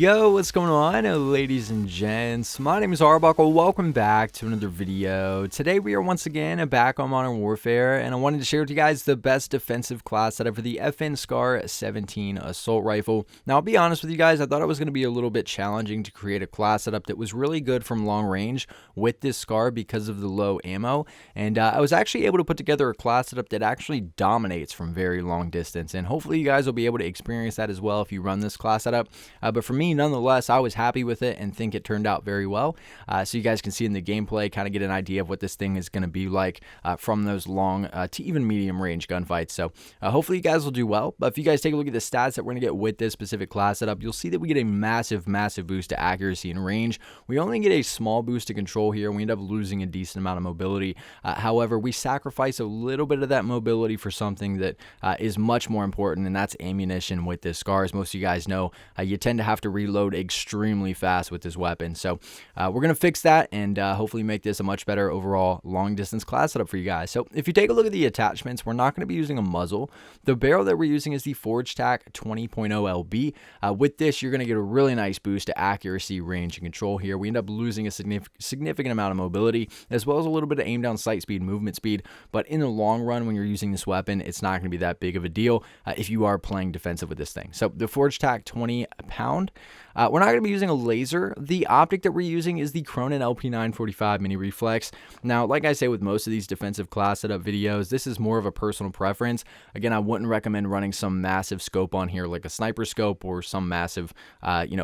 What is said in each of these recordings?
Yo, what's going on, ladies and gents? My name is Arbuckle. Welcome back to another video. Today we are once again back on Modern Warfare, and I wanted to share with you guys the best defensive class setup for the FN SCAR 17 assault rifle. Now, I'll be honest with you guys, I thought it was going to be a little bit challenging to create a class setup that was really good from long range with this SCAR because of the low ammo, and I was actually able to put together a class setup that actually dominates from very long distance, and hopefully you guys will be able to experience that as well if you run this class setup. But for me, nonetheless, I was happy with it and think it turned out very well. So you guys can see in the gameplay, kind of get an idea of what this thing is going to be like from those long to even medium range gunfights. So hopefully you guys will do well. But if you guys take a look at the stats that we're going to get with this specific class setup, you'll see that we get a massive boost to accuracy and range. We only get a small boost to control here. We end up losing a decent amount of mobility. However, we sacrifice a little bit of that mobility for something that is much more important, and that's ammunition with this SCAR. As most of you guys know, you tend to have to reload extremely fast with this weapon. So we're going to fix that and hopefully make this a much better overall long distance class setup for you guys. So if you take a look at the attachments, we're not going to be using a muzzle. The barrel that we're using is the Forge Tac 20.0 LB. With this, you're going to get a really nice boost to accuracy, range, and control here. We end up losing a significant amount of mobility, as well as a little bit of aim down sight speed, movement speed. But in the long run, when you're using this weapon, it's not going to be that big of a deal if you are playing defensive with this thing. So the Forge Tac 20 pound. We're not going to be using a laser. The optic that we're using is the Cronin LP945 mini reflex. Now, like I say with most of these defensive class setup videos, this is more of a personal preference. Again, I wouldn't recommend running some massive scope on here like a sniper scope or some massive,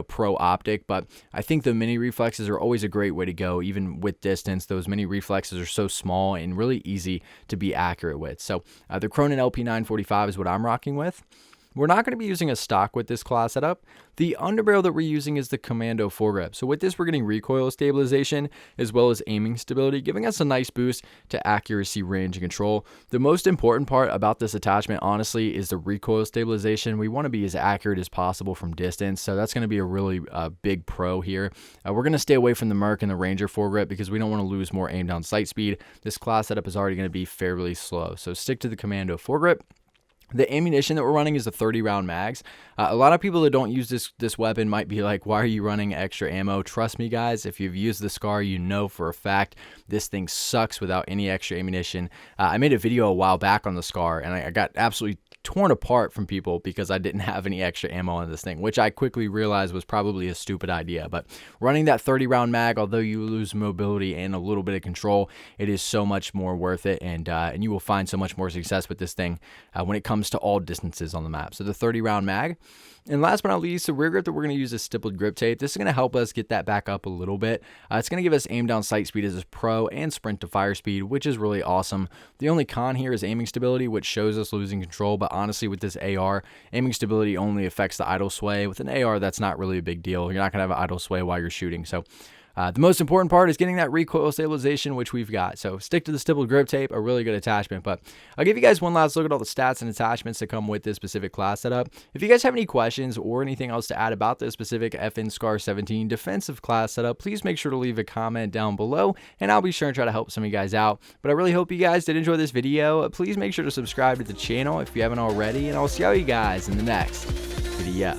pro optic, but I think the mini reflexes are always a great way to go. Even with distance, those mini reflexes are so small and really easy to be accurate with. So the Cronin LP945 is what I'm rocking with. We're not going to be using a stock with this class setup. The underbarrel that we're using is the Commando foregrip. So with this, we're getting recoil stabilization as well as aiming stability, giving us a nice boost to accuracy, range, and control. The most important part about this attachment, honestly, is the recoil stabilization. We want to be as accurate as possible from distance, so that's going to be a really big pro here. We're going to stay away from the Merc and the Ranger foregrip because we don't want to lose more aim down sight speed. This class setup is already going to be fairly slow, so stick to the Commando foregrip. The ammunition that we're running is the 30 round mags. A lot of people that don't use this weapon might be like, why are you running extra ammo? Trust me, guys, if you've used the SCAR, you know for a fact this thing sucks without any extra ammunition. I made a video a while back on the SCAR, and I got absolutely torn apart from people because I didn't have any extra ammo on this thing, which I quickly realized was probably a stupid idea. But running that 30 round mag, although you lose mobility and a little bit of control, it is so much more worth it, and you will find so much more success with this thing when it comes to all distances on the map. So the 30 round mag. And last but not least, the rear grip that we're going to use is stippled grip tape. This is going to help us get that back up a little bit. It's going to give us aim down sight speed as a pro and sprint to fire speed, which is really awesome. The only con here is aiming stability, which shows us losing control. But honestly, with this AR, aiming stability only affects the idle sway. With an AR, that's not really a big deal. You're not going to have an idle sway while you're shooting. So the most important part is getting that recoil stabilization, which we've got. So stick to the stippled grip tape, a really good attachment. But I'll give you guys one last look at all the stats and attachments that come with this specific class setup. If you guys have any questions or anything else to add about this specific FN SCAR 17 defensive class setup, please make sure to leave a comment down below, and I'll be sure and try to help some of you guys out. But I really hope you guys did enjoy this video. Please make sure to subscribe to the channel if you haven't already, and I'll see all you guys in the next video.